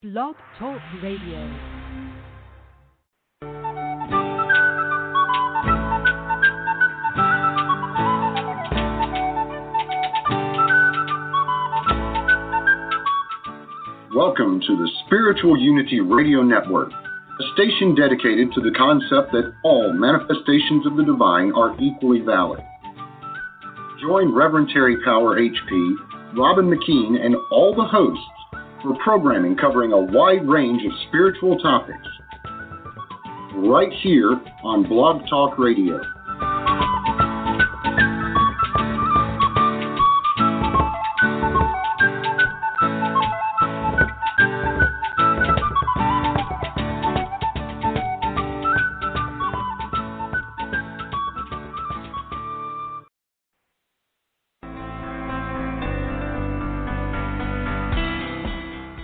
Blog Talk Radio. Welcome to the Spiritual Unity Radio Network, a station dedicated to the concept that all manifestations of the divine are equally valid. Join Reverend Terry Power HP, Robin McKean, and all the hosts for programming covering a wide range of spiritual topics, right here on Blog Talk Radio.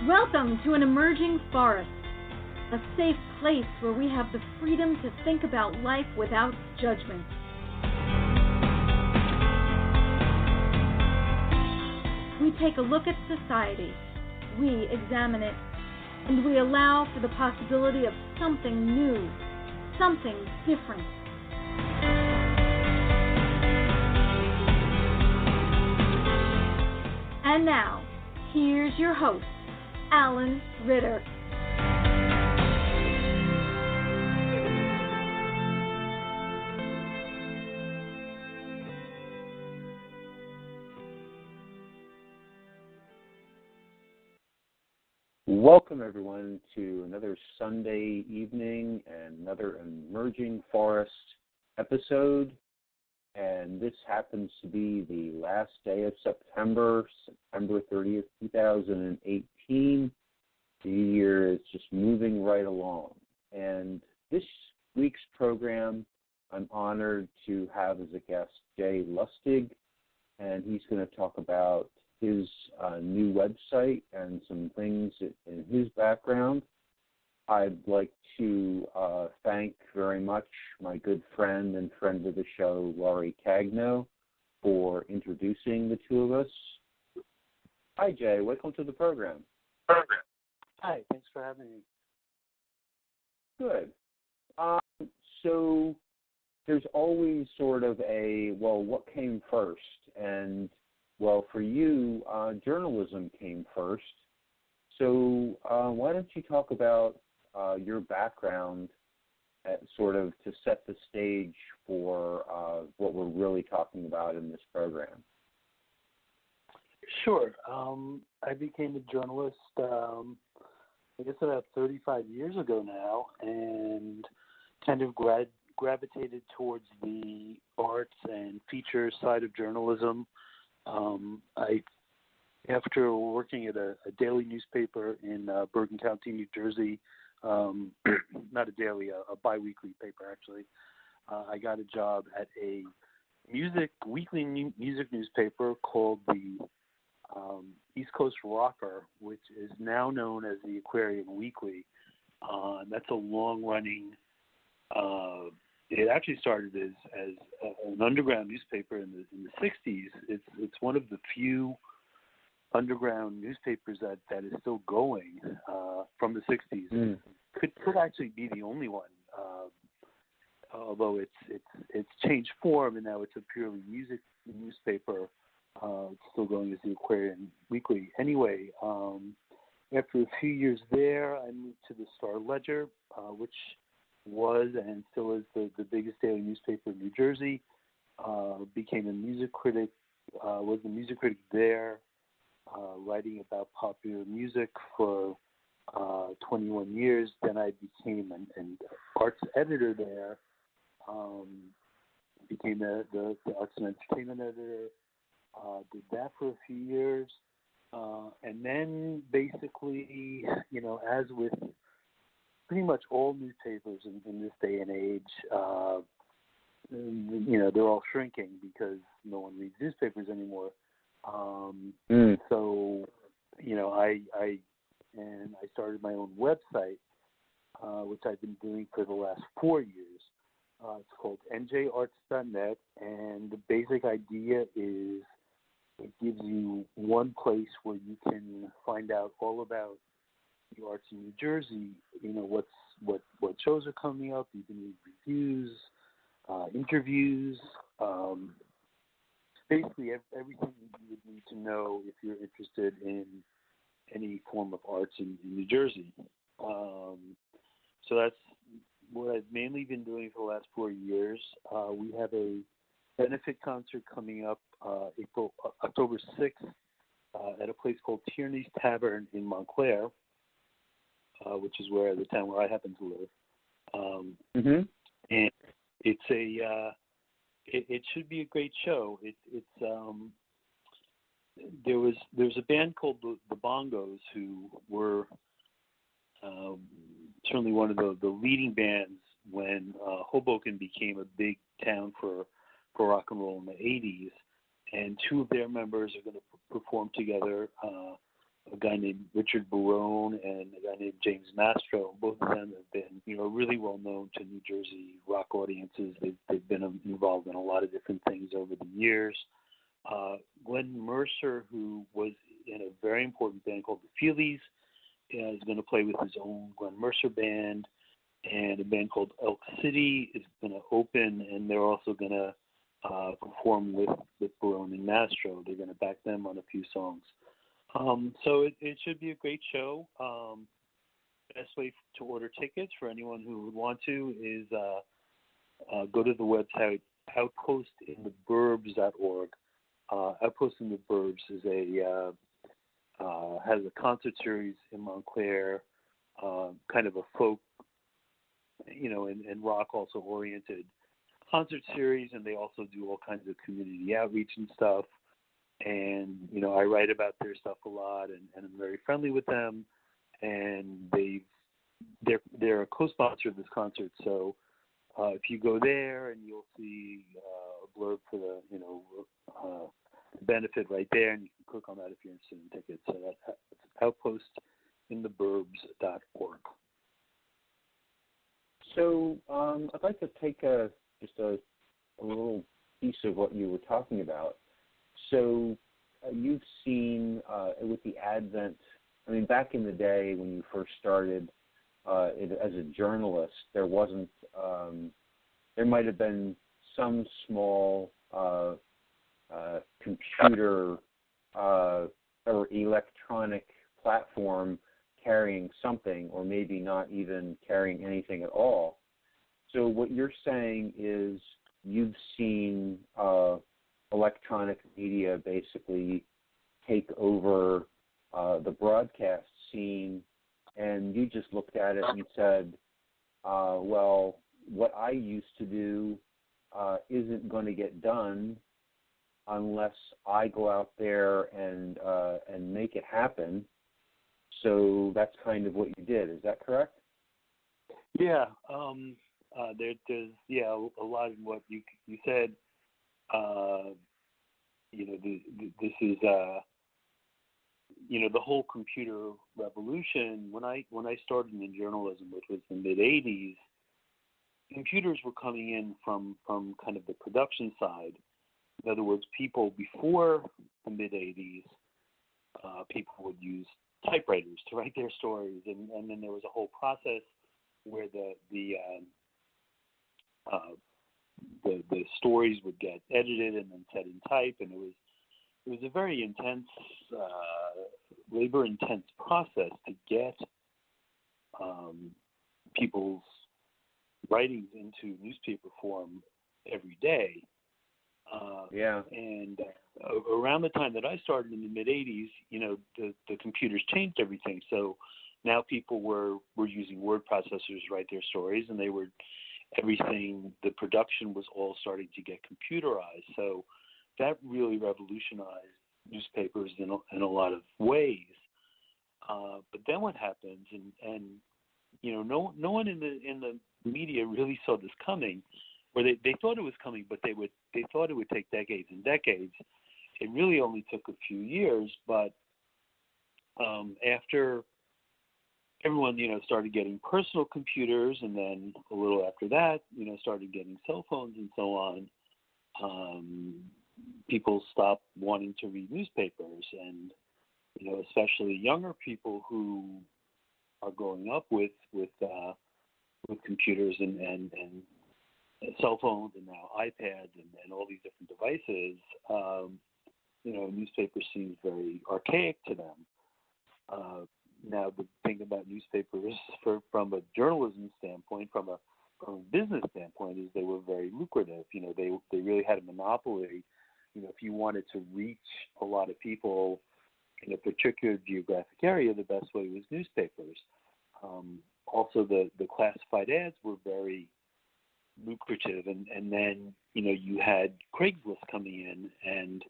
Welcome to an emerging forest, a safe place where we have the freedom to think about life without judgment. We take a look at society, we examine it, and we allow for the possibility of something new, something different. And now, here's your host, Alan Ritter. Welcome, everyone, to another Sunday evening and another Emerging Forest episode. And this happens to be the last day of September 30th, 2018. The year is just moving right along. And this week's program, I'm honored to have as a guest Jay Lustig, and he's going to talk about his new website and some things in his background. I'd like to thank very much my good friend and friend of the show, Laurie Cagno, for introducing the two of us. Hi, Jay. Welcome to the program. Hi. Thanks for having me. Good. So there's always sort of what came first? And, well, for you, journalism came first. So why don't you talk about your background sort of to set the stage for what we're really talking about in this program? Sure. I became a journalist, I guess about 35 years ago now, and kind of gravitated towards the arts and feature side of journalism. After working at a daily newspaper in Bergen County, New Jersey, not a daily, a biweekly paper actually, I got a job at a weekly music newspaper called the East Coast Rocker, which is now known as the Aquarian Weekly. That's a long-running. It actually started as an underground newspaper in the 60s. It's one of the few underground newspapers that is still going from the 60s. Could actually be the only one, although it's changed form and now it's a purely music newspaper. It's still going as the Aquarian Weekly. Anyway, after a few years there, I moved to the Star Ledger, which was and still is the biggest daily newspaper in New Jersey. Became a music critic, was a music critic there, writing about popular music for 21 years. Then I became an arts editor there, became the arts and entertainment editor, did that for a few years, and then basically, as with pretty much all newspapers in this day and age, they're all shrinking because no one reads newspapers anymore. So, I started my own website, which I've been doing for the last 4 years. It's called NJArts.net, and the basic idea is it gives you one place where you can find out all about the arts in New Jersey. What shows are coming up. You can read reviews, interviews, basically everything you would need to know if you're interested in any form of arts in New Jersey. So that's what I've mainly been doing for the last 4 years. We have a benefit concert coming up October 6th at a place called Tierney's Tavern in Montclair, which is the town where I happen to live. And it's it should be a great show. There's a band called the Bongos who were certainly one of the leading bands when Hoboken became a big town for rock and roll in the 80s. And two of their members are going to perform together, a guy named Richard Barone and a guy named James Mastro. Both of them have been, really well known to New Jersey rock audiences. They've been involved in a lot of different things over the years. Glenn Mercer, who was in a very important band called the Feelies, is going to play with his own Glenn Mercer band, and a band called Elk City is going to open, and they're also going to perform with Barone and Mastro. They're going to back them on a few songs. So it should be a great show. Best way to order tickets for anyone who would want to is go to the website outpostintheburbs.org. Outpost in the Burbs is has a concert series in Montclair, kind of a folk, and rock also oriented concert series, and they also do all kinds of community outreach and stuff. And I write about their stuff a lot, and I'm very friendly with them. And they're a co-sponsor of this concert, so if you go there, and you'll see a blurb for the benefit right there, and you can click on that if you're interested in tickets. So that's outpostintheburbs.org. So I'd like to take just a little piece of what you were talking about. So you've seen with the advent, back in the day when you first started as a journalist, there wasn't, there might have been some small computer or electronic platform carrying something, or maybe not even carrying anything at all. So what you're saying is you've seen electronic media basically take over the broadcast scene, and you just looked at it and said, well, what I used to do isn't going to get done unless I go out there and make it happen. So that's kind of what you did. Is that correct? Yeah. There's a lot of what you said. This is the whole computer revolution. When I started in journalism, which was the mid '80s, computers were coming in from kind of the production side. In other words, people before the mid '80s, people would use typewriters to write their stories, and then there was a whole process where the stories would get edited and then set in type, and it was a very intense, labor-intense process to get people's writings into newspaper form every day. And around the time that I started in the mid '80s, the computers changed everything. So now people were using word processors to write their stories, and the production was all starting to get computerized. So that really revolutionized newspapers in a lot of ways. But then what happens, and no one in the media really saw this coming, or they thought it was coming, but they thought it would take decades and decades. It really only took a few years, but after everyone, started getting personal computers, and then a little after that, started getting cell phones and so on, people stopped wanting to read newspapers, and, especially younger people who are growing up with computers and cell phones and now iPads and all these different devices, newspaper seems very archaic to them. Now, the thing about newspapers, from a journalism standpoint, from a business standpoint, is they were very lucrative. They really had a monopoly. If you wanted to reach a lot of people in a particular geographic area, the best way was newspapers. Also, the classified ads were very lucrative, and then you had Craigslist coming in, and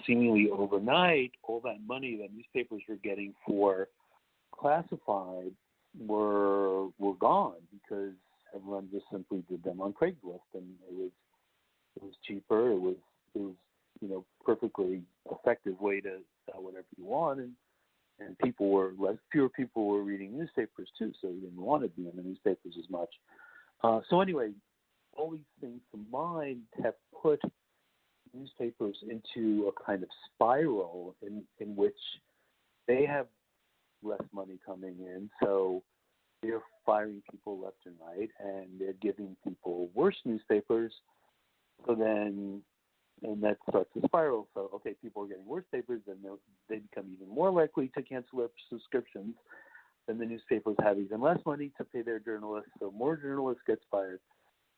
seemingly overnight, all that money that newspapers were getting for classified were gone, because everyone just simply did them on Craigslist, and it was cheaper. It was perfectly effective way to sell whatever you want, and fewer people were reading newspapers too, so you didn't want to be in the newspapers as much. So anyway, all these things combined have put newspapers into a kind of spiral in which they have less money coming in, so they're firing people left and right, and they're giving people worse newspapers. So then, and that starts a spiral. So, okay, people are getting worse papers, then they become even more likely to cancel their subscriptions. Then the newspapers have even less money to pay their journalists, so more journalists get fired.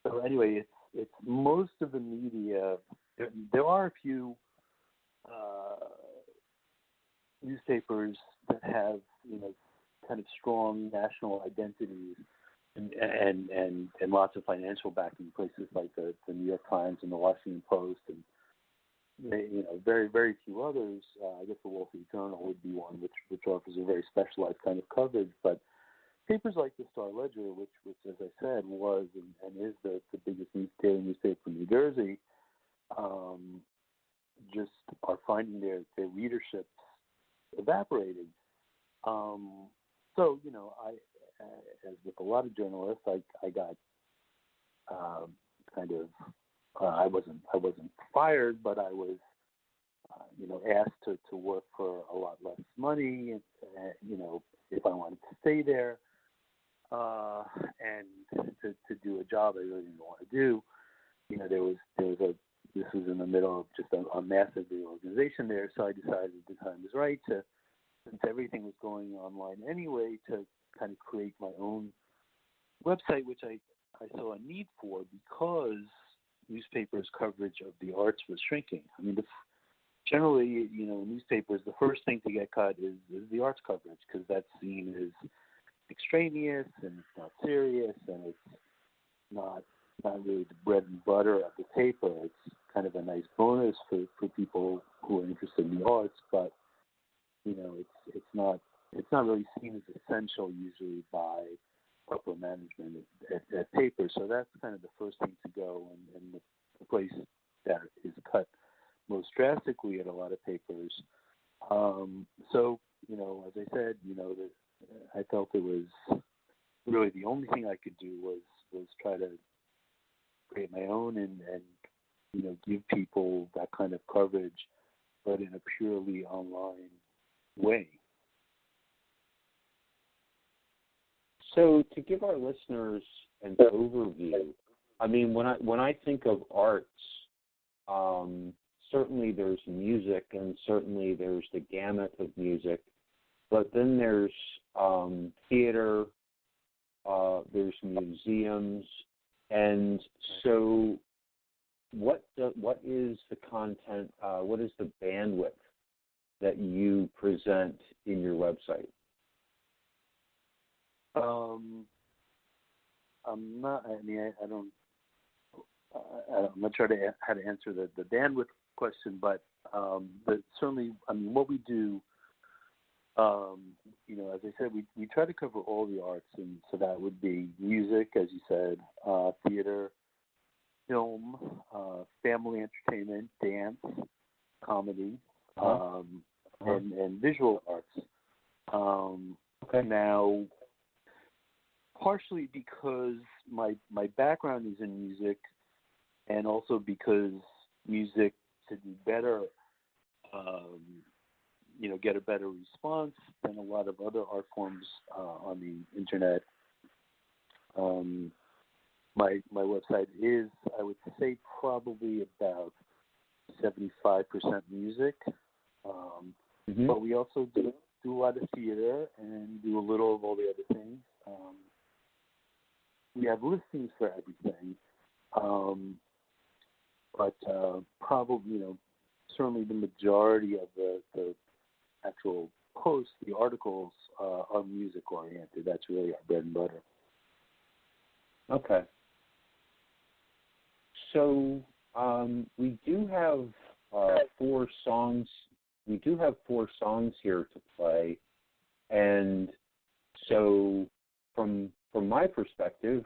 So anyway, it's most of the media. There are a few newspapers that have kind of strong national identities and lots of financial backing, places like the New York Times and the Washington Post, and very, very few others. I guess the Wall Street Journal would be one, which offers a very specialized kind of coverage. But papers like the Star Ledger, which as I said was and is the biggest daily newspaper in New Jersey, just are finding their readership evaporating. So I, as with a lot of journalists, I got I wasn't fired, but I was asked to work for a lot less money, if I wanted to stay there, and to do a job I really didn't want to do. This was in the middle of just a massive reorganization there, so I decided the time was right since everything was going online anyway, to kind of create my own website, which I saw a need for, because newspapers' coverage of the arts was shrinking. I mean, generally, newspapers, the first thing to get cut is the arts coverage, because that's seen as extraneous, and it's not serious, and it's not really the bread and butter of the paper. It's kind of a nice bonus for people who are interested in the arts, but it's not really seen as essential usually by upper management at paper. So that's kind of the first thing to go, and the place that is cut most drastically at a lot of papers. So as I said, I felt it was really the only thing I could do was try to create my own and give people that kind of coverage, but in a purely online way. So to give our listeners an overview, I mean, when I think of arts, certainly there's music, and certainly there's the gamut of music, but then there's theater, there's museums, and so what is the content? What is the bandwidth that you present in your website? I'm not sure how to answer the bandwidth question, but certainly, I mean, what we do, as I said, we try to cover all the arts, and so that would be music, as you said, theater, film, family entertainment, dance, comedy, and visual arts. Okay. Now, partially because my background is in music, and also because music, to do better, get a better response than a lot of other art forms on the internet. My website is, I would say, probably about 75% music, but we also do a lot of theater and do a little of all the other things. We have listings for everything, but probably, certainly the majority of the actual posts, the articles, are music oriented. That's really our bread and butter. Okay. So we do have 4 songs. We do have 4 songs here to play, and so from my perspective,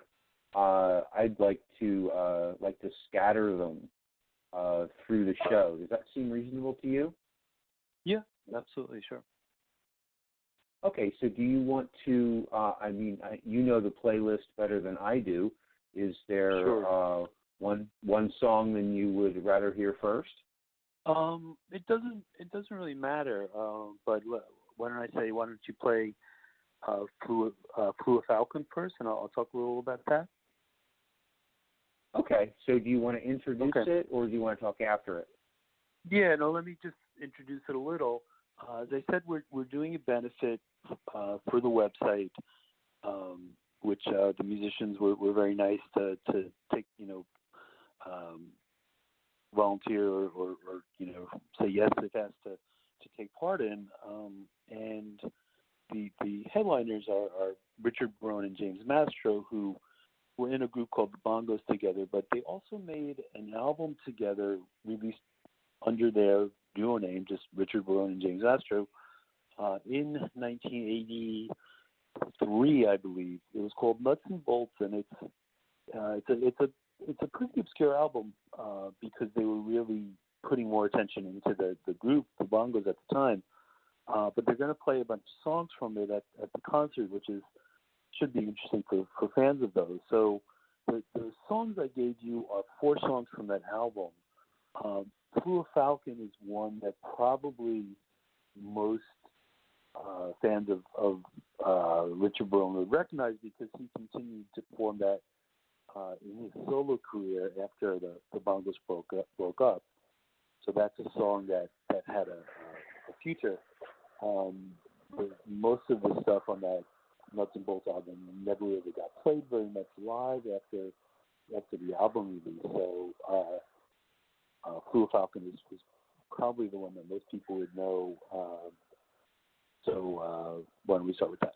I'd like to scatter them through the show. Does that seem reasonable to you? Yeah, absolutely, sure. Okay, so do you want to? You know the playlist better than I do. Is there one song that you would rather hear first? It doesn't really matter. But why don't you play Flew a Falcon first, and I'll talk a little about that. Okay. So do you want to introduce it, or do you want to talk after it? Yeah. No. Let me just introduce it a little. As I said, we're doing a benefit for the website, which the musicians were very nice to take, volunteer or say yes if asked to take part in. And the headliners are Richard Barone and James Mastro, who were in a group called the Bongos together, but they also made an album together released under their duo name, just Richard Barone and James Mastro, in 1983, I believe. It was called Nuts and Bolts, and it's a pretty obscure album because they were really putting more attention into the group, the Bongos at the time. But they're going to play a bunch of songs from it at the concert, which should be interesting for fans of those. So the songs I gave you are 4 songs from that album. Flew a Falcon is one that probably most fans of Richard Barone would recognize because he continued to perform that in his solo career after the Bongos broke up. So that's a song that had a future. Most of the stuff on that Nuts and Bolts album never really got played very much live after the album release. So Flew a Falcon is probably the one that most people would know. So why don't we start with that?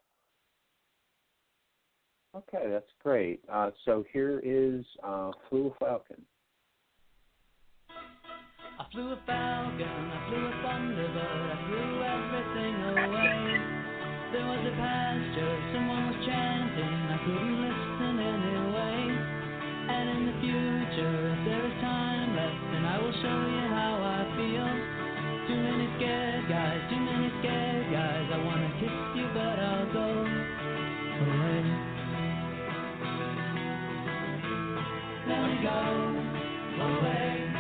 Okay, that's great. So here is Flew a Falcon. I flew a falcon, I flew a thunderbird, I threw everything away. There was a pasture, someone was chanting, I couldn't listen anyway. And in the future, if there is time left, then I will show you how I feel. Too many scared guys, I wanna kiss you, but I'll go away. Let me go away.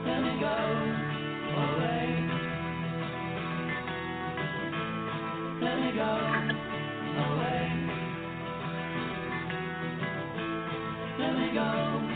Let me go away. Let me go away. Let me go away.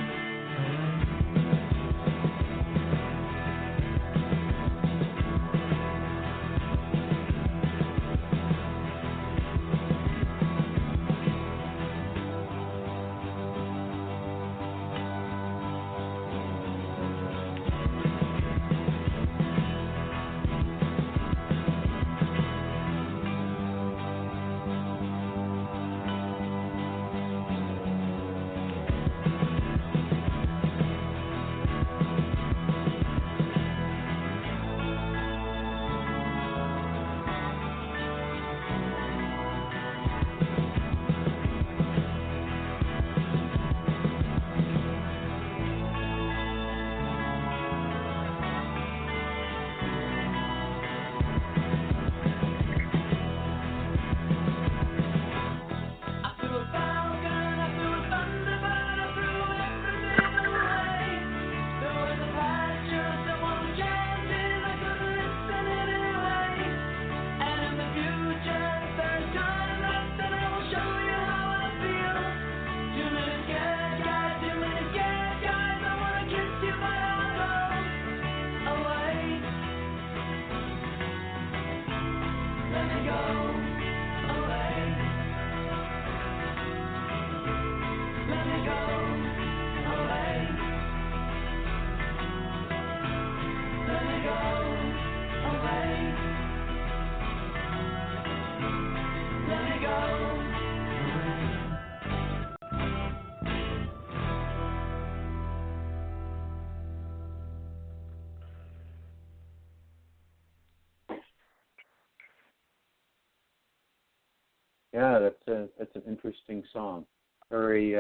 Yeah, that's an interesting song. Very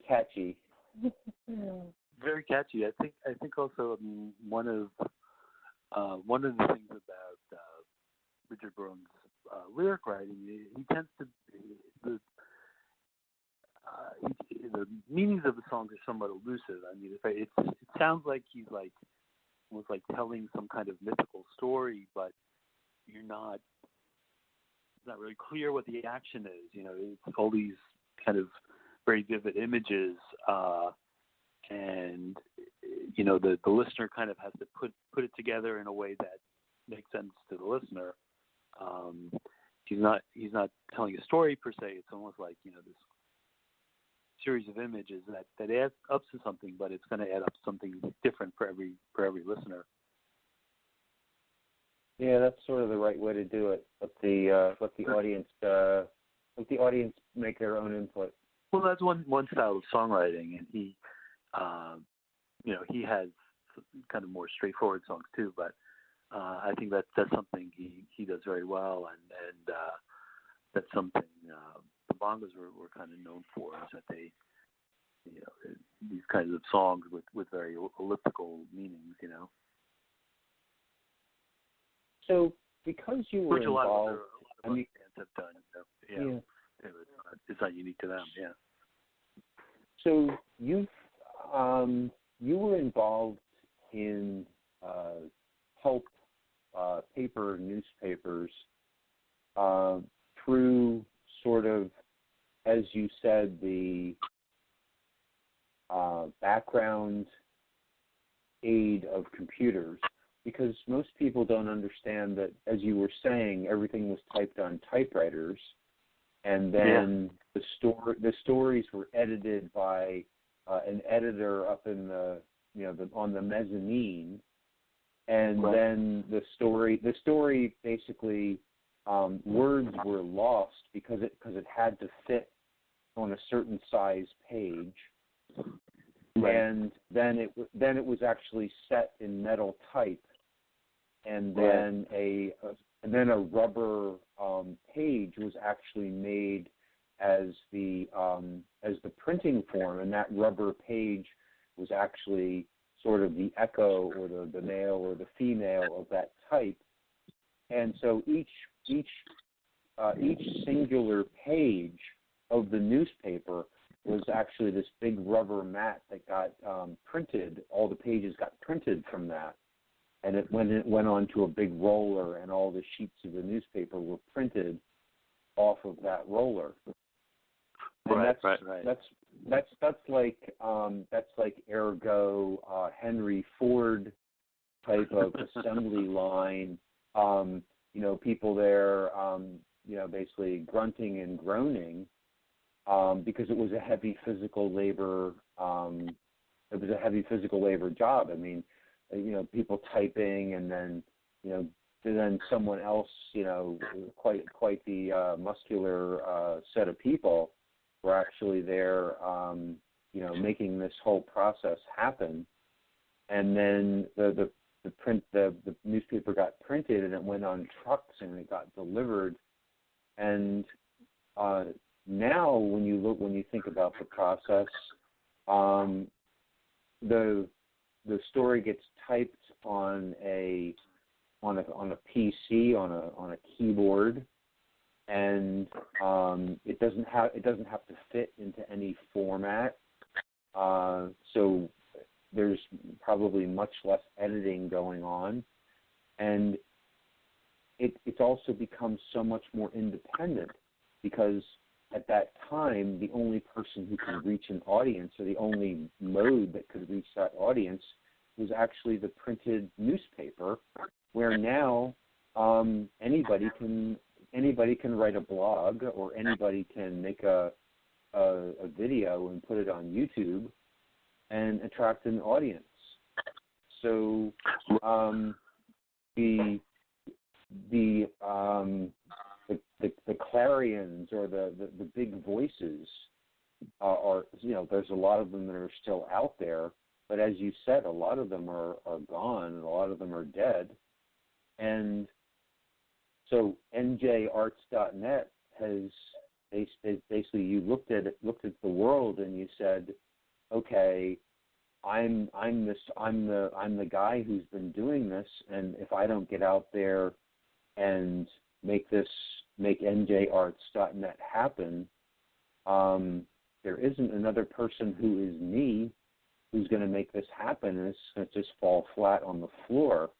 catchy. Very catchy. I think also one of the things about Richard Barone's lyric writing, he tends to the meanings of the songs are somewhat elusive. I mean, it sounds like he's almost like telling some kind of mythical story, but it's not really clear what the action is. You know, it's all these kind of very vivid images, and you know, the listener kind of has to put it together in a way that makes sense to the listener. He's not telling a story per se. It's almost like, you know, this series of images that adds up to something, but it's going to add up something different for every listener. Yeah, that's sort of the right way to do it. Let the audience make their own input. Well, that's one style of songwriting, and he, you know, he has kind of more straightforward songs too. But I think that's something he does very well, and that's something the bongos were kind of known for, is that they, you know, these kinds of songs with very elliptical meanings, you know. So, because you were involved, a lot of bands have done, you know, it's not unique to them, yeah. So you were involved in pulp paper newspapers through sort of, as you said, the background aid of computers, because most people don't understand that, as you were saying, everything was typed on typewriters, and then the stories were edited by an editor up in on the mezzanine, and then the story basically, words were lost because it had to fit on a certain size page, and then it was actually set in metal type, and then a rubber page was actually made as the printing form, and that rubber page was actually sort of the echo or the male or the female of that type, and so each singular page of the newspaper was actually this big rubber mat that got printed. All the pages got printed from that, and it went onto a big roller, and all the sheets of the newspaper were printed off of that roller. And that's like ergo Henry Ford type of assembly line. You know, people there, you know, basically grunting and groaning because it was a heavy physical labor. It was a heavy physical labor job. I mean, you know, people typing, and then, you know, then someone else, you know, quite the muscular set of people were actually there, you know, making this whole process happen. And then the newspaper got printed, and it went on trucks, and it got delivered. And now, when you think about the process, the story gets typed on a PC, on a keyboard, and it doesn't have to fit into any format. So there's probably much less editing going on, and it's also become so much more independent, because at that time, the only person who could reach an audience, or the only mode that could reach that audience, was actually the printed newspaper, where now anybody can write a blog, or anybody can make a video and put it on YouTube and attract an audience. So the clarions, or the big voices are, there's a lot of them that are still out there, but as you said, a lot of them are gone, and a lot of them are dead. And so NJArts.net has basically, you looked at the world and you said, okay, I'm the guy who's been doing this, and if I don't get out there and make NJArts.net happen, there isn't another person who is me who's going to make this happen, and it's going to just fall flat on the floor.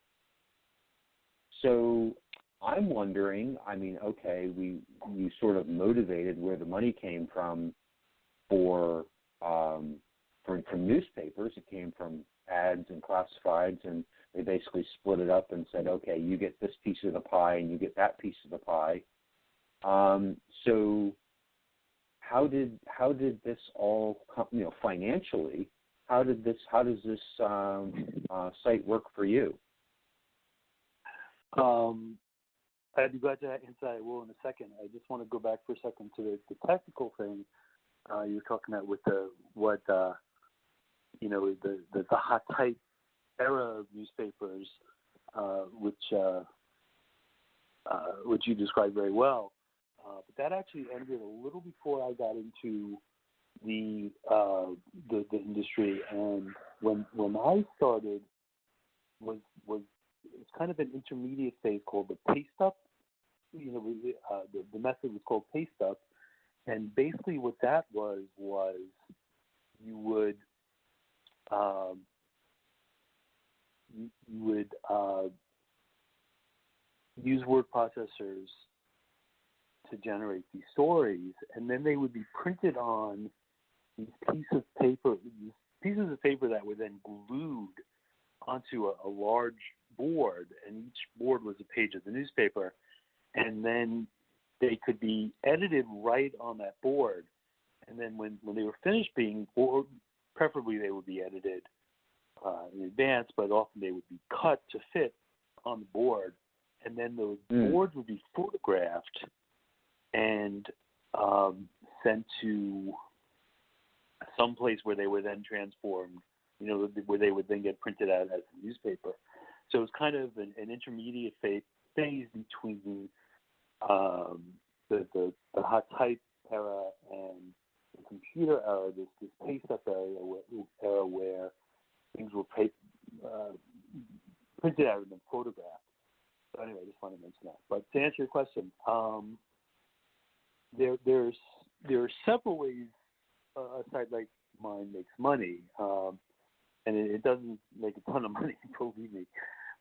So I'm wondering, okay, you sort of motivated where the money came from from newspapers. It came from ads and classifieds, and they basically split it up and said, okay, you get this piece of the pie and you get that piece of the pie. So how did this all come, financially? How does this site work for you? I'd be glad to answer that. I will in a second. I just want to go back for a second to the technical thing you were talking about with the hot type era of newspapers, which you described very well. But that actually ended a little before I got into the industry, and when I started was it's kind of an intermediate phase called the paste up. The method was called paste up, and basically what that was you would use word processors to generate these stories, and then they would be printed on these pieces of paper that were then glued onto a large board, and each board was a page of the newspaper, and then they could be edited right on that board. And then when they were finished being, or preferably they would be edited in advance, but often they would be cut to fit on the board, and then those boards would be photographed and sent to some place where they were then transformed, where they would then get printed out as a newspaper. So it was kind of an intermediate phase between the hot type era and the computer era, this paste up era where things were printed out and then photographed. So anyway, I just want to mention that. But to answer your question, there are several ways a site like mine makes money, and it doesn't make a ton of money, believe me.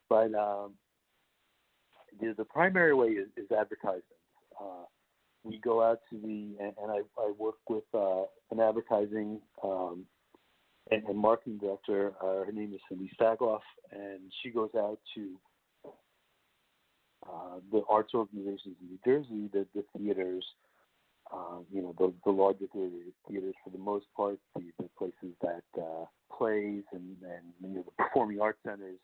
But the primary way is advertisements. We go out to and I work with an advertising and marketing director. Her name is Cindy Stagoff, and she goes out to the arts organizations in New Jersey, the theaters, the larger theaters for the most part, the places that plays and the performing arts centers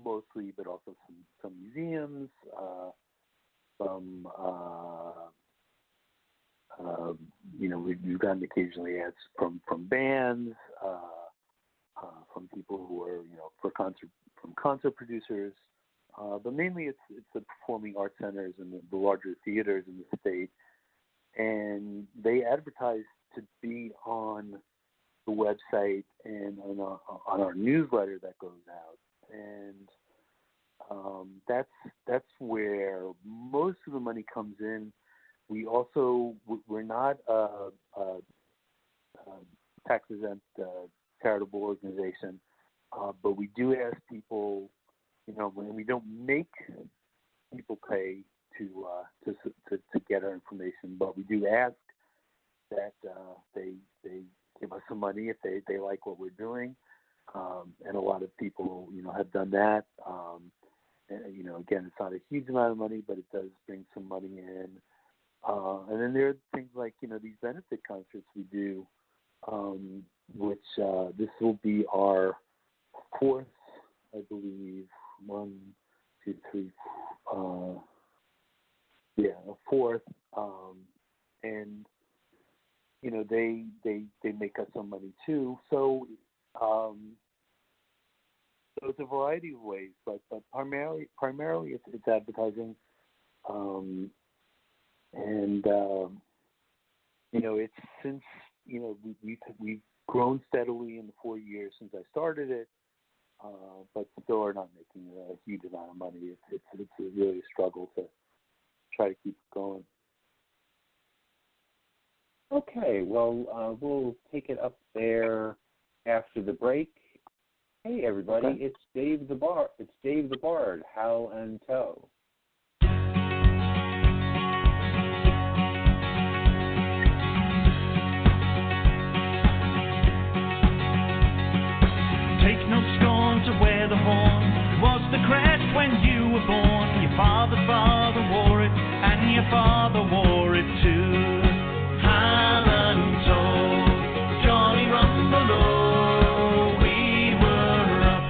mostly, but also some museums, we've gotten occasionally ads from bands, from people who are from concert producers, but mainly it's the performing arts centers and the larger theaters in the state, and they advertise to be on the website and on our newsletter that goes out, and that's where most of the money comes in. We're not a tax-exempt charitable organization, but we do ask people, when we don't make people pay to get our information, but we do ask that they give us some money if they like what we're doing. and a lot of people, have done that. And, again, it's not a huge amount of money, but it does bring some money in. And then there are things like, these benefit concerts we do, which this will be our fourth, I believe, a fourth. And, they make us some money too. So it's a variety of ways, but primarily it's advertising. It's since, we've grown steadily in the 4 years since I started it, but still are not making a huge amount of money. It's really a struggle to try to keep it going. Okay, well, we'll take it up there after the break. Hey, everybody, okay. It's Dave the Bard, Howl and Toe. Take no scorn to wear the horn. It was the crest when you were born. Your father wore it, and your father wore it too. Howl and toe, jolly rumble-o, we were up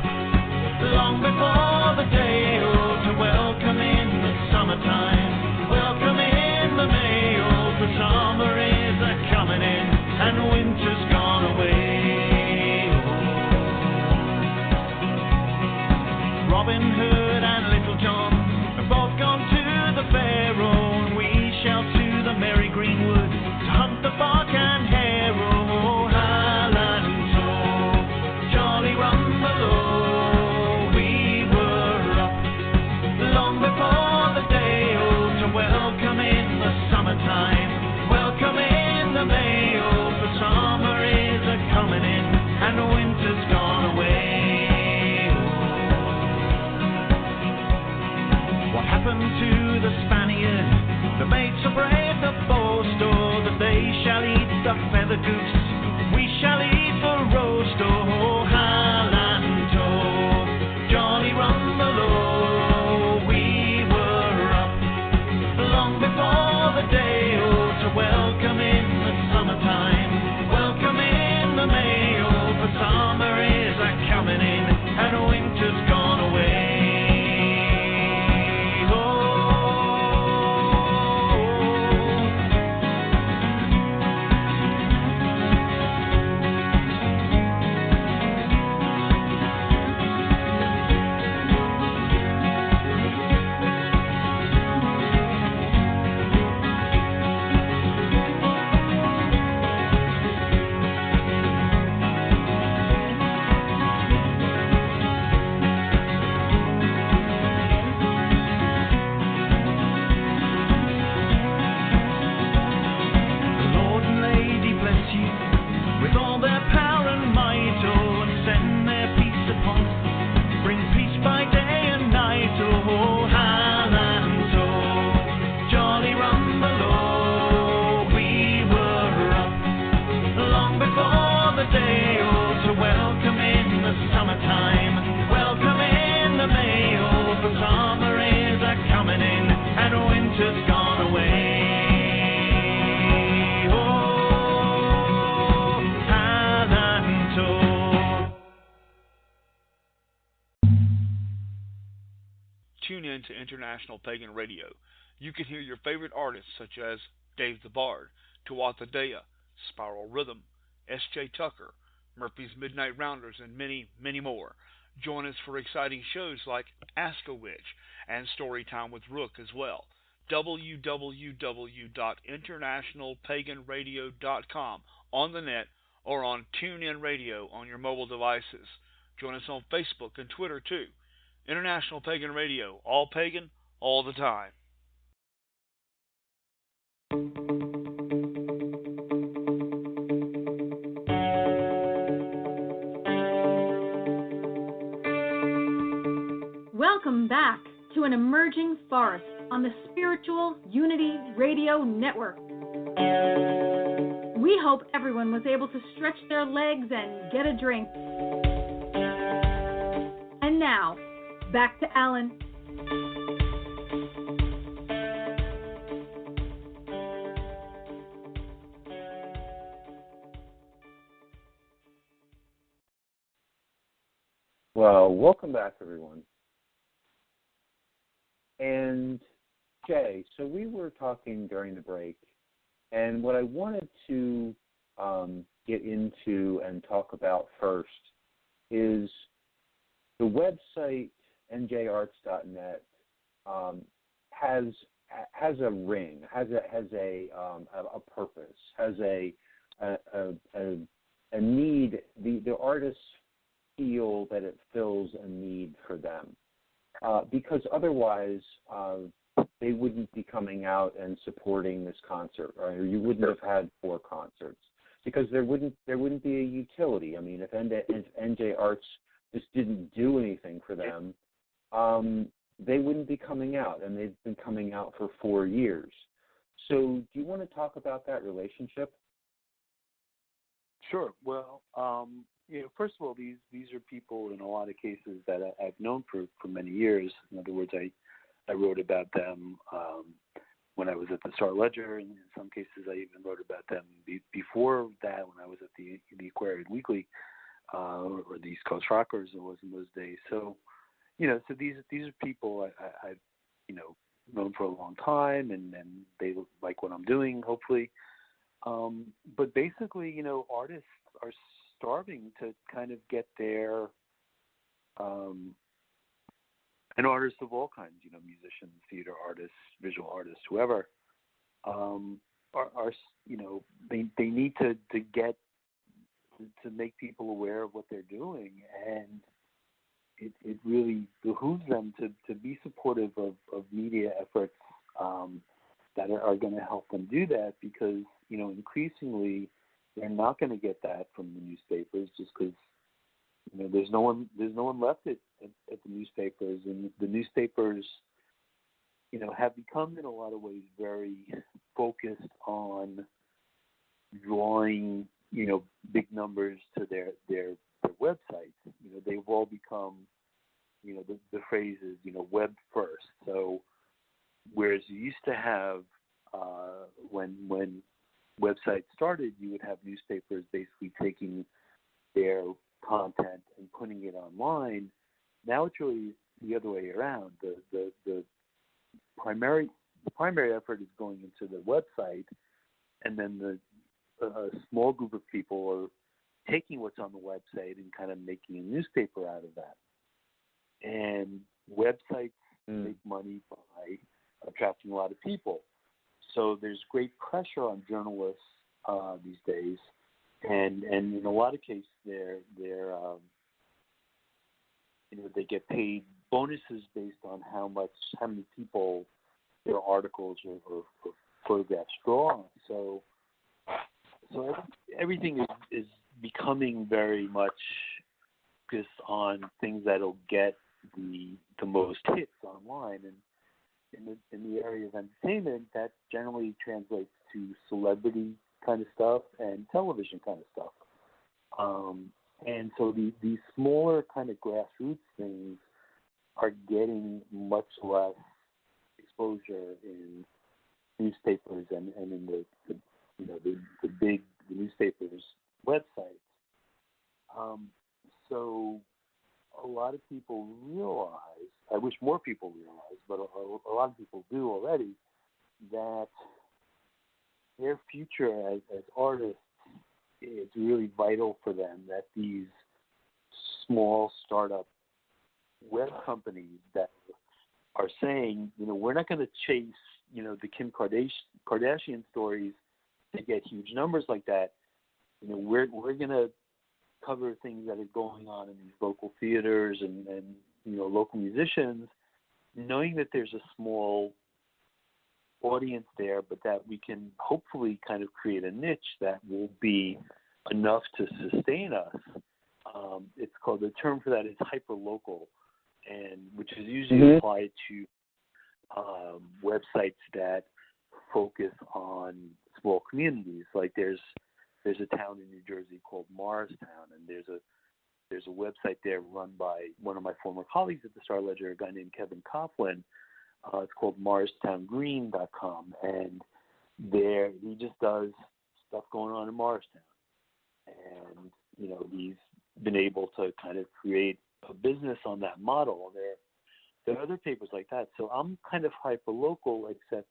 long before the day to welcome in the summertime, welcome in the May, for summer is a-coming in, and winter's gone away. Robin Hood and Little John have both gone to the fair, and we shall to the merry greenwood to hunt the buck and hare. Oh, howl and toe, jolly rumble-o, we were up long before the day to welcome in the summertime, welcome in the May, for summer is a-coming in and winter's gone away. What happened to the Spaniard? The mate so brave, the boast, that they shall eat the feather goose, we shall eat the roast. Oh, howl and toe, jolly rumble-o, we were up long before the day to welcome in the summertime, welcome in the May, for summer is a-coming in and winter's gone away. Tune in to International Pagan Radio. You can hear your favorite artists such as Dave the Bard, Tuatha Dea, Spiral Rhythm, S.J. Tucker, Murphy's Midnight Rounders, and many, many more. Join us for exciting shows like Ask a Witch and Storytime with Rook as well. www.internationalpaganradio.com on the net or on TuneIn Radio on your mobile devices. Join us on Facebook and Twitter too. International Pagan Radio, all pagan, all the time. Welcome back to An Emerging Forest on the Spiritual Unity Radio Network. We hope everyone was able to stretch their legs and get a drink. now, back to Alan. Well, welcome back, everyone. And Jay, so we were talking during the break, and what I wanted to get into and talk about first is the website NJArts.net has a ring, has a purpose, has a need. The artists feel that it fills a need for them, because otherwise they wouldn't be coming out and supporting this concert, right? Or you wouldn't have had 4 concerts, because there wouldn't be a utility. I mean, if NJArts just didn't do anything for them, they wouldn't be coming out, and they've been coming out for 4 years. So do you want to talk about that relationship? Sure. Well, first of all, these are people in a lot of cases that I've known for many years. In other words, I wrote about them when I was at the Star Ledger, and in some cases I even wrote about them before that when I was at the Aquarian Weekly or the East Coast Rockers. It was in those days. So, so these are people I've known for a long time, and they like what I'm doing, hopefully. But basically, artists are starving to kind of get their and artists of all kinds, musicians, theater artists, visual artists, whoever, are they need to get to make people aware of what they're doing, and it really behooves them to be supportive of media efforts that are going to help them do that, because increasingly they're not going to get that from the newspapers, just because there's no one left at the newspapers, and the newspapers have become in a lot of ways very focused on drawing big numbers to their websites. They've all become the phrase is web first. So whereas you used to have when websites started, you would have newspapers basically taking their content and putting it online. Now it's really the other way around. The primary effort is going into the website, and then a small group of people are taking what's on the website and kind of making a newspaper out of that. And websites make money by attracting a lot of people. So there's great pressure on journalists these days, and in a lot of cases they get paid bonuses based on how many people their articles or photographs draw. So everything is becoming very much focused on things that'll get the most hits online, and in the area of entertainment, that generally translates to celebrity kind of stuff and television kind of stuff. And so these smaller kind of grassroots things are getting much less exposure in newspapers and in the big newspapers' websites. So a lot of people realize, I wish more people realize, but a lot of people do already, that their future as artists is really vital for them, that these small startup web companies that are saying, we're not going to chase, the Kim Kardashian stories to get huge numbers like that. We're going to cover things that are going on in these local theaters and local musicians, knowing that there's a small audience there, but that we can hopefully kind of create a niche that will be enough to sustain us. It's called, the term for that is hyper-local, and which is usually applied to websites that focus on small communities. Like there's a town in New Jersey called Morristown, and there's there's a website there run by one of my former colleagues at the Star Ledger, a guy named Kevin Coughlin. It's called MorristownGreen.com, and there he just does stuff going on in Morristown. And, he's been able to kind of create a business on that model. There are other papers like that. So I'm kind of hyper-local, except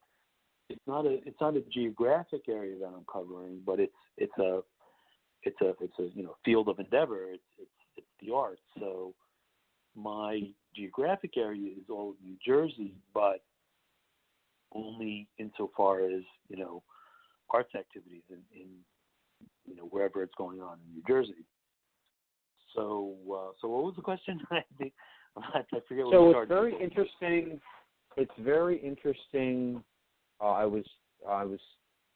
it's not a geographic area that I'm covering, but it's a field of endeavor. It's the arts. So my geographic area is all of New Jersey, but only insofar as arts activities in wherever it's going on in New Jersey. So what was the question? I forget what we started. So it's very interesting. It's very interesting. I was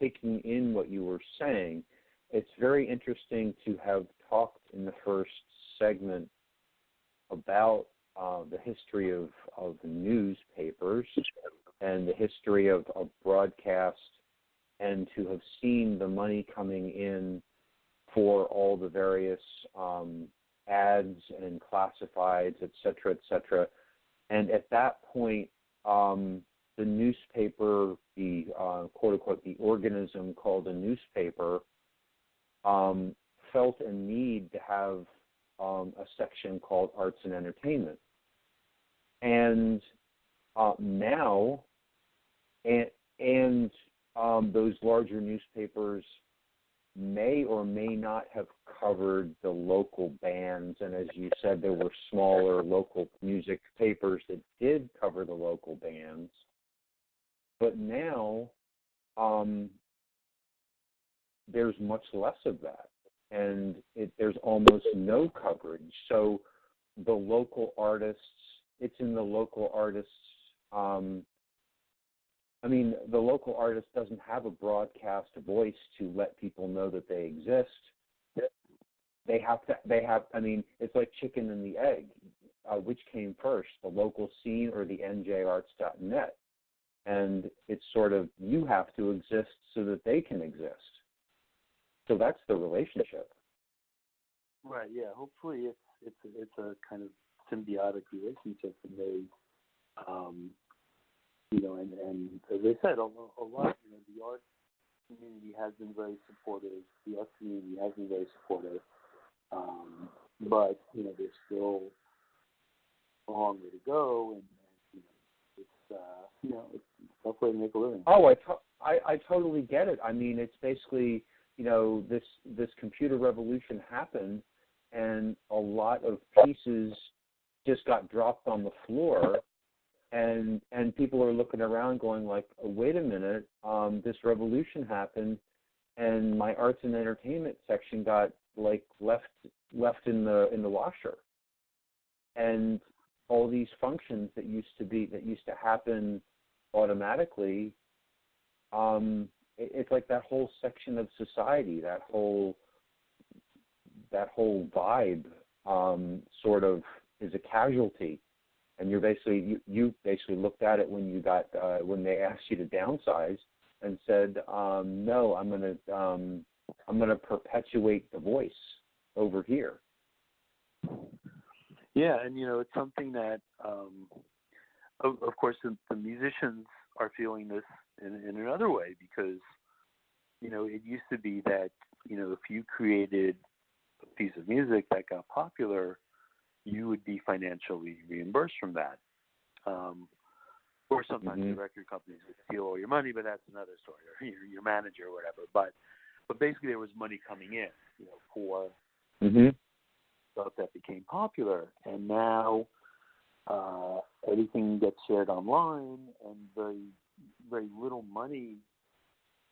taking in what you were saying. It's very interesting to have talked in the first segment about the history of newspapers and the history of broadcast, and to have seen the money coming in for all the various ads and classifieds, et cetera, and at that point, the newspaper, the quote-unquote, the organism called a newspaper, felt a need to have a section called Arts and Entertainment. And now, those larger newspapers may or may not have covered the local bands, and as you said, there were smaller local music papers that did cover the local bands. But now there's much less of that, and there's almost no coverage. So the local artists, it's in the local artists' the local artist doesn't have a broadcast voice to let people know that they exist. It's like chicken and the egg. Which came first, the local scene or the NJArts.net? And it's sort of, you have to exist so that they can exist. So that's the relationship. Right, yeah. Hopefully it's a kind of symbiotic relationship, and they and as I said, a lot, the art community has been very supportive. The art community has been very supportive. But, there's still a long way to go, and it's a tough way to make a living. Oh, I totally get it. I mean, it's basically, this computer revolution happened, and a lot of pieces just got dropped on the floor. And people are looking around going like, oh, wait a minute, this revolution happened, and my arts and entertainment section got left in the washer. And all these functions that used to happen automatically, it's like that whole section of society, that whole vibe sort of is a casualty. And you basically looked at it when when they asked you to downsize, and said, no, I'm gonna perpetuate the voice over here. Yeah, and it's something that, of course, the musicians are feeling this in another way, because it used to be that if you created a piece of music that got popular, you would be financially reimbursed from that. Or sometimes the record companies would steal all your money, but that's another story, or your manager or whatever. But basically there was money coming in, for stuff that became popular. And now everything gets shared online, and very, very little money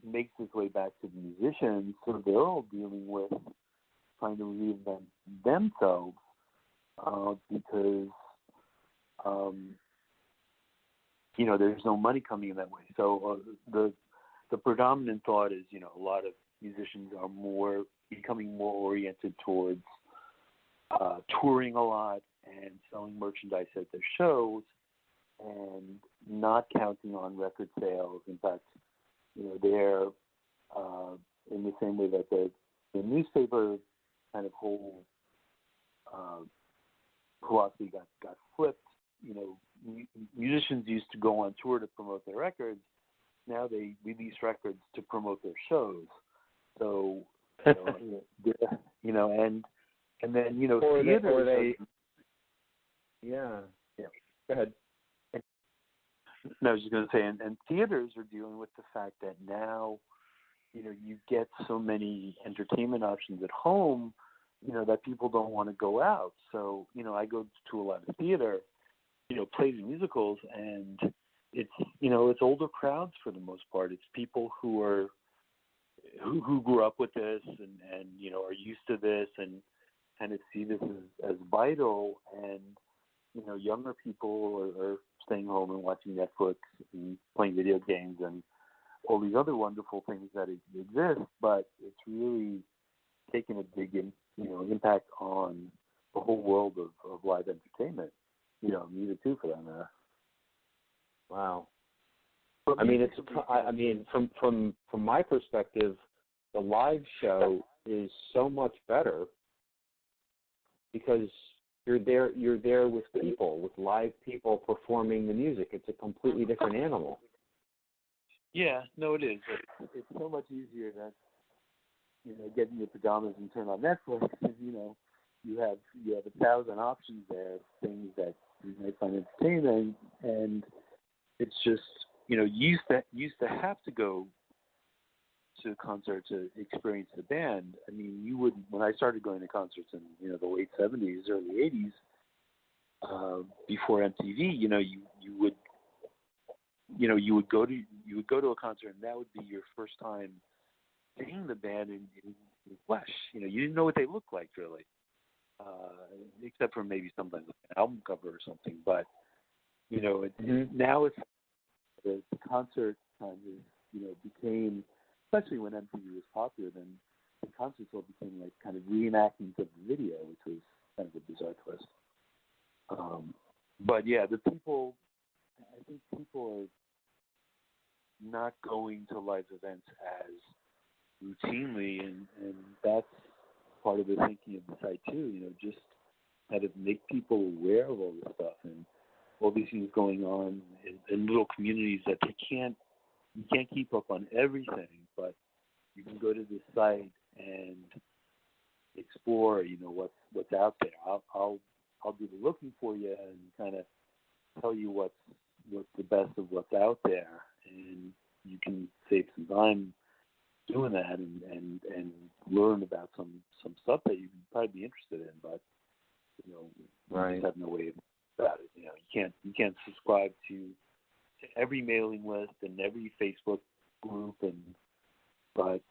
makes its way back to the musicians, so they're all dealing with trying to reinvent themselves. Because there's no money coming in that way. So the predominant thought is, a lot of musicians are becoming more oriented towards touring a lot and selling merchandise at their shows, and not counting on record sales. In fact, they're in the same way that the newspaper kind of whole philosophy got flipped. Musicians used to go on tour to promote their records. Now they release records to promote their shows. So, and then theaters. Yeah. Go ahead. No, I was just going to say, and theaters are dealing with the fact that now, you get so many entertainment options at home, that people don't want to go out. So, I go to a lot of theater, plays and musicals, and it's older crowds for the most part. It's people who grew up with this and are used to this and kind of see this as vital. And, younger people are staying home and watching Netflix and playing video games and all these other wonderful things that exist, but it's really taken a big impact on the whole world of live entertainment. Music too, for that matter. Wow. From my perspective, the live show is so much better because you're there with people, with live people performing the music. It's a completely different animal. Yeah, no, it is. It's so much easier than getting your pajamas and turn on Netflix. You have 1,000 options there, things that you might find entertaining, and it's just you used to have to go to a concert to experience the band. I mean, you wouldn't. When I started going to concerts in the late '70s, early '80s, before MTV, you would go to a concert, and that would be your first time seeing the band in flesh. You didn't know what they looked like really, except for maybe sometimes like an album cover or something. But now it's the concert time became, especially when MTV was popular, then the concerts all became like kind of reenactments of the video, which was kind of a bizarre twist. But yeah, I think people are not going to live events as routinely, and that's part of the thinking of the site too. Just kind of make people aware of all this stuff and all these things going on in little communities that you can't keep up on everything, but you can go to this site and explore, what's out there. I'll do the looking for you and kind of tell you what's the best of what's out there, and you can save some time doing that and learn about some stuff that you'd probably be interested in, but right. You just have no way about it. You can't subscribe to every mailing list and every Facebook group, but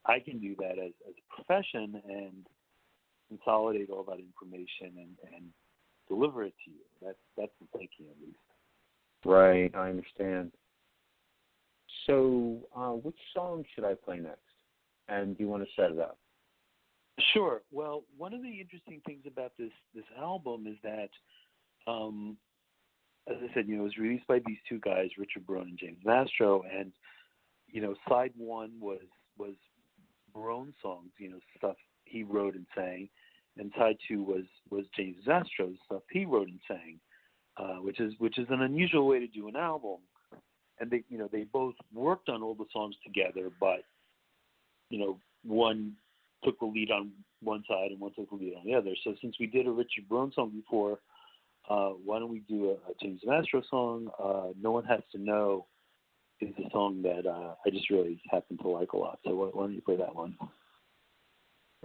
I can do that as a profession and consolidate all that information and deliver it to you. That's the thinking, at least. Right, I understand. So, which song should I play next? And do you want to set it up? Sure. Well, one of the interesting things about this album is that, as I said, it was released by these two guys, Richard Barone and James Mastro, and side one was Barone songs, stuff he wrote and sang, and side two was James Mastro's stuff he wrote and sang, which is an unusual way to do an album. And they both worked on all the songs together, but one took the lead on one side and one took the lead on the other. So since we did a Richard Barone song before, why don't we do a James Mastro song? No One Has to Know is a song that I just really happen to like a lot. So why don't you play that one?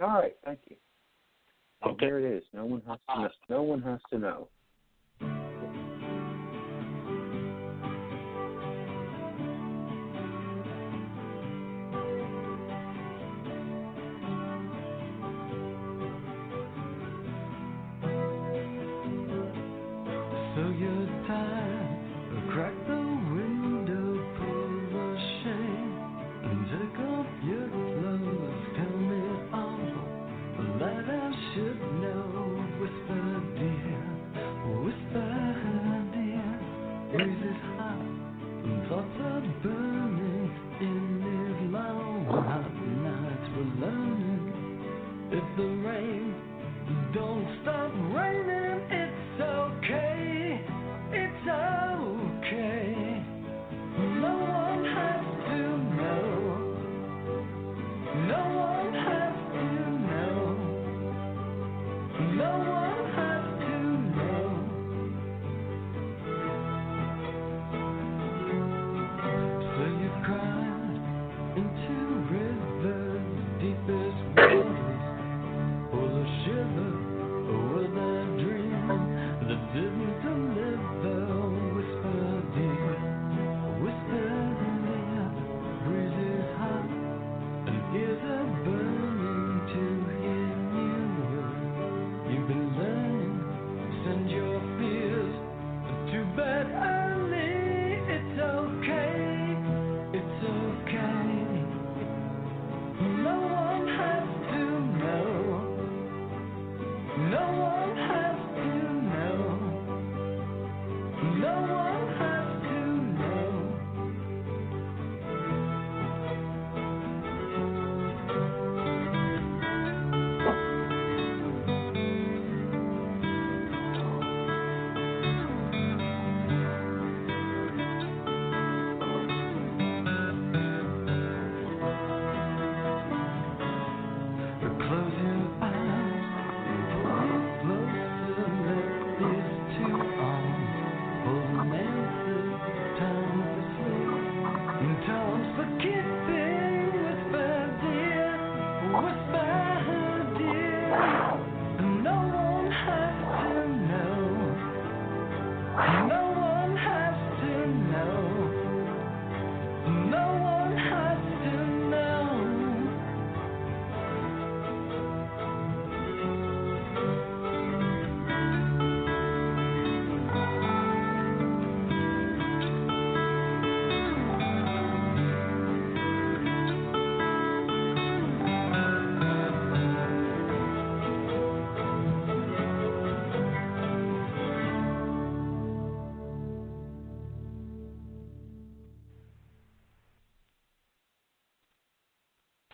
All right, thank you. Okay. There it is. No one has to know. No one has to know. So you're tired, crack the window, pull the shade, and take off your clothes, tell me all that I should know. Whisper, dear, is this hot? Thoughts are burning in these long, hot nights. We're learning if the rain don't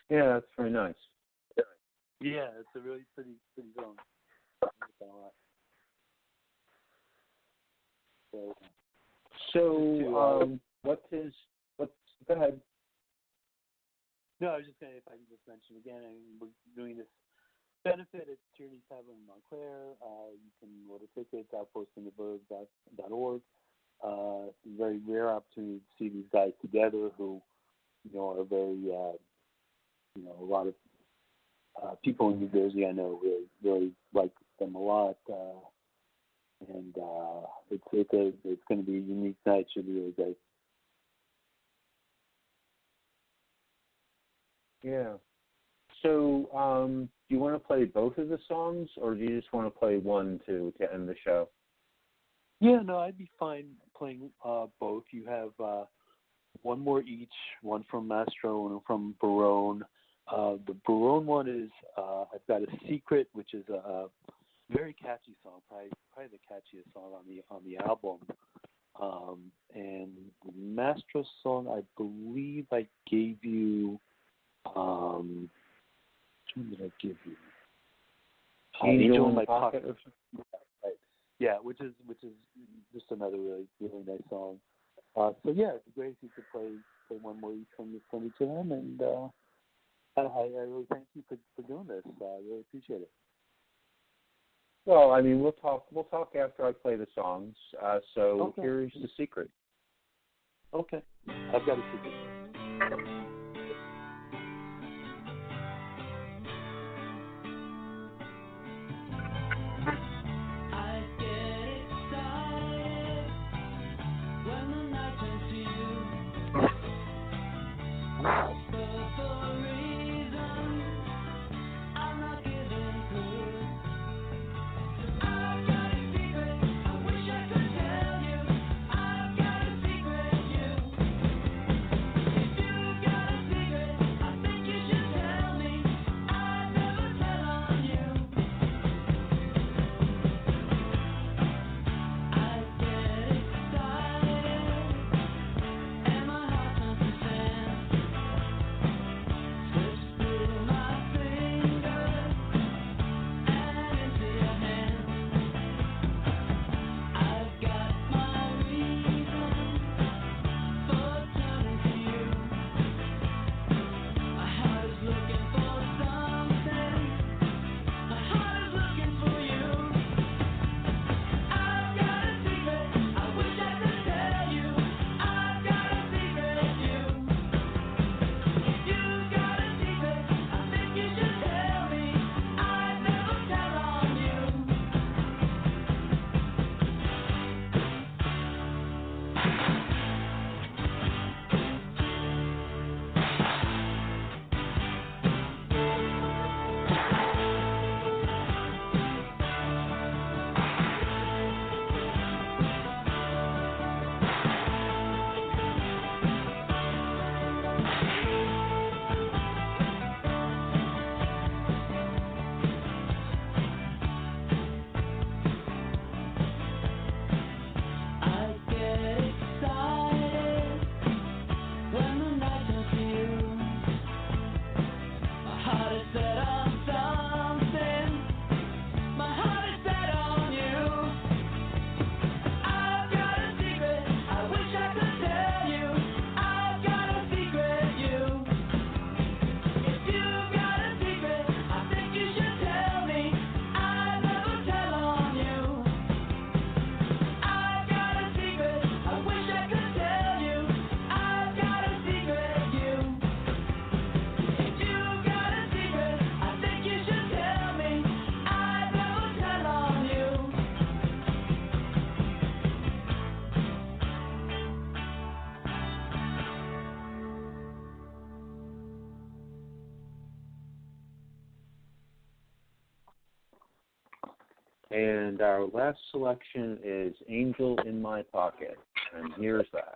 Yeah, that's very nice. Yeah, it's a really pretty song. So, go ahead. No, I was just saying, if I can just mention again, we're doing this benefit at Tyranny Tavern in Montclair. You can order tickets at outpostintheburbs.org. It's a very rare opportunity to see these guys together who, are very, a lot of people in New Jersey I know really like them a lot. And it's going to be a unique night. Should be really great. Yeah. So, do you want to play both of the songs, or do you just want to play one to end the show? Yeah, no, I'd be fine playing both. You have one more each, one from Mastro and one from Barone. The Barone one is I've Got a Secret, which is a very catchy song, probably the catchiest song on the album. And the Mastro song, I believe I gave you. Which one did I give you? Angel in My Pocket. Right. Yeah, which is just another really nice song. So yeah, it'd be great if you could play one more each from each of them, and I really thank you for doing this. I really appreciate it. Well, I mean, we'll talk after I play the songs. So okay. Here's the secret. Okay, I've got a secret. And our last selection is Angel in My Pocket. And here's that.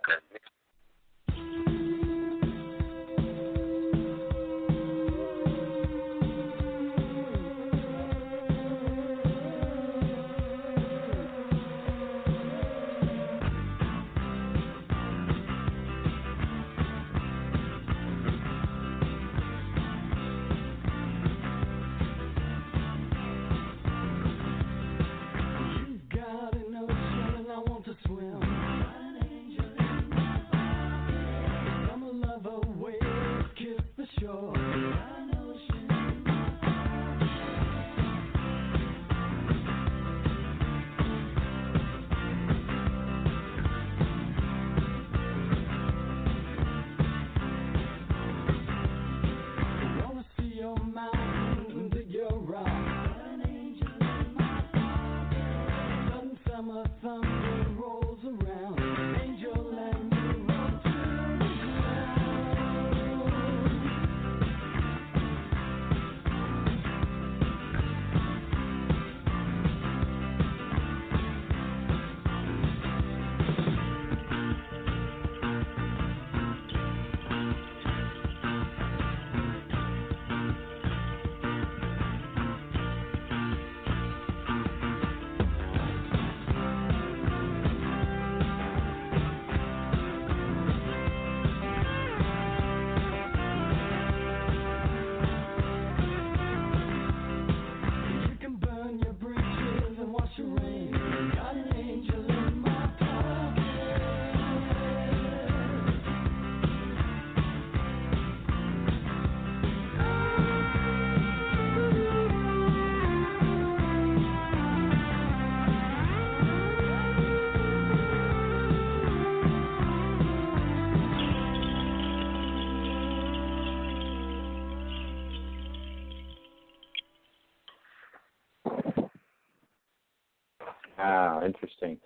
Ah, interesting.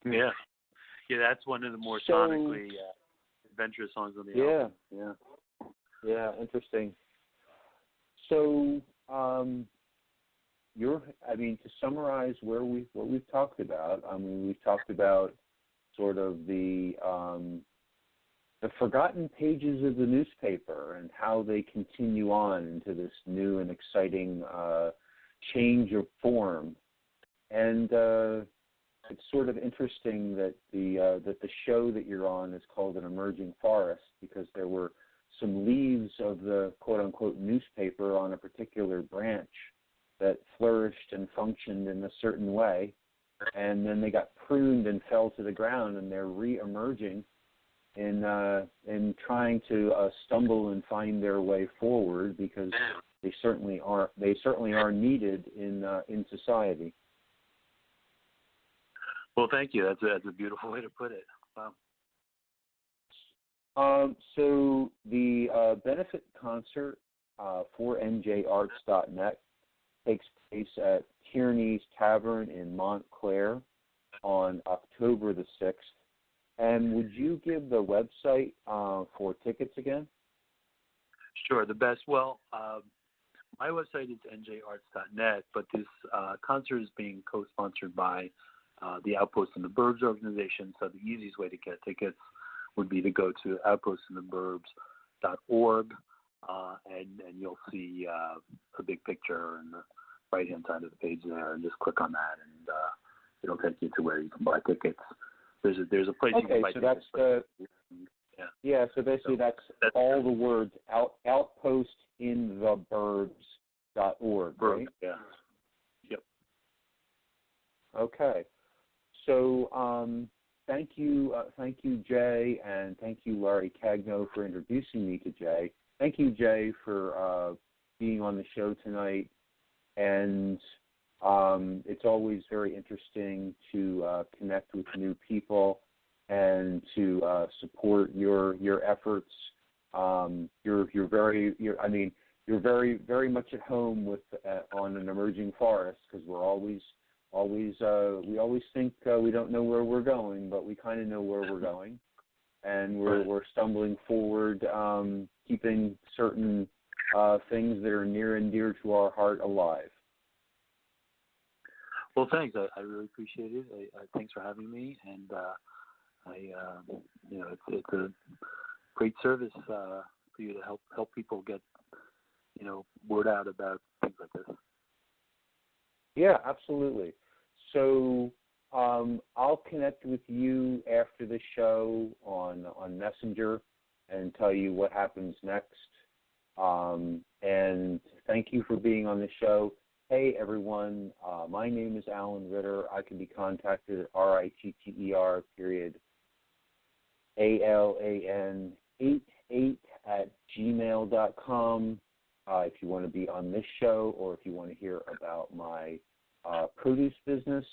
Yeah, that's one of the more sonically adventurous songs on the album. Yeah, interesting. So, to summarize what we've talked about, we've talked about sort of the forgotten pages of the newspaper and how they continue on into this new and exciting change of form. And it's sort of interesting that the show that you're on is called An Emerging Forest, because there were some leaves of the quote-unquote newspaper on a particular branch that flourished and functioned in a certain way, and then they got pruned and fell to the ground, and they're re-emerging in trying to stumble and find their way forward, because they certainly are needed in society. Well, thank you. That's a beautiful way to put it. Wow. So the benefit concert for NJArts.net takes place at Tierney's Tavern in Montclair on October the 6th. And would you give the website for tickets again? Sure. My website is NJArts.net, but this concert is being co-sponsored by the Outpost in the Burbs organization. So the easiest way to get tickets would be to go to outpostintheburbs.org, and you'll see a big picture on the right-hand side of the page there, and just click on that, and it'll take you to where you can buy tickets. There's a place you can buy tickets. So basically that's all the words, outpostintheburbs.org, right? Yeah. Yep. Okay. So thank you, Jay, and thank you, Larry Cagno, for introducing me to Jay. Thank you, Jay, for being on the show tonight. And it's always very interesting to connect with new people and to support your efforts. You're very much at home with on An Emerging Forest, because we always think we don't know where we're going, but we kind of know where we're going, and we're stumbling forward, keeping certain things that are near and dear to our heart alive. Well, thanks. I really appreciate it. Thanks for having me, and it's a great service for you to help people get word out about things like this. Yeah, absolutely. So I'll connect with you after the show on Messenger and tell you what happens next. And thank you for being on the show. Hey, everyone. My name is Alan Ritter. I can be contacted at RITTERALAN88@gmail.com if you want to be on this show, or if you want to hear about my produce business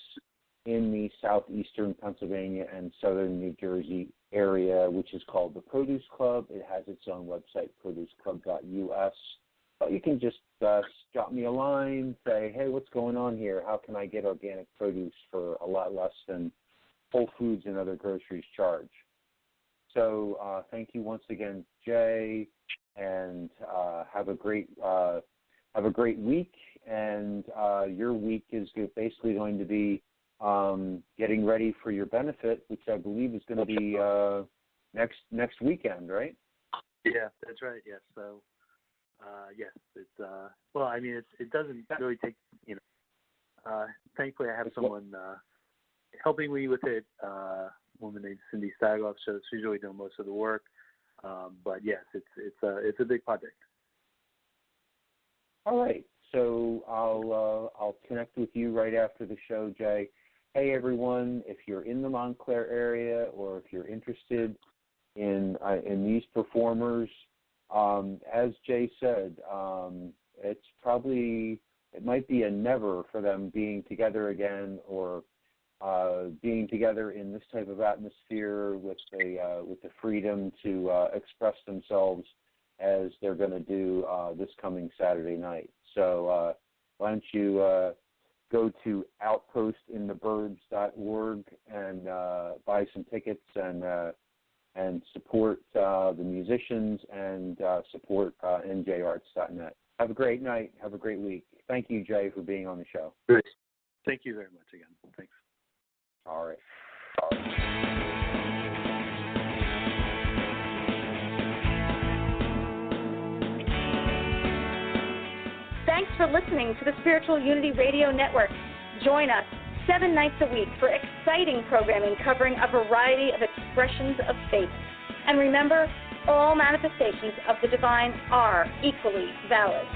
in the southeastern Pennsylvania and southern New Jersey area, which is called the Produce Club. It has its own website, produceclub.us. you can just drop me a line, say, hey, what's going on here? How can I get organic produce for a lot less than Whole Foods and other groceries charge? So thank you once again, Jay, and have a great week. And your week is basically going to be getting ready for your benefit, which I believe is going to be next weekend, right? Yeah, that's right. Yes. So, yes, it's well, I mean, it doesn't really take, thankfully I have someone helping me with it. A woman named Cindy Stagoff, so she's really doing most of the work. But yes, it's a big project. All right. So I'll connect with you right after the show, Jay. Hey, everyone, if you're in the Montclair area or if you're interested in these performers, as Jay said, it might be a never for them being together again or being together in this type of atmosphere with the freedom to express themselves as they're going to do this coming Saturday night. So why don't you go to outpostintheburbs.org and buy some tickets and support the musicians and support NJArts.net. Have a great night. Have a great week. Thank you, Jay, for being on the show. Great. Thank you very much again. Thanks. All right. Thanks for listening to the Spiritual Unity Radio Network. Join us 7 nights a week for exciting programming covering a variety of expressions of faith. And remember, all manifestations of the divine are equally valid.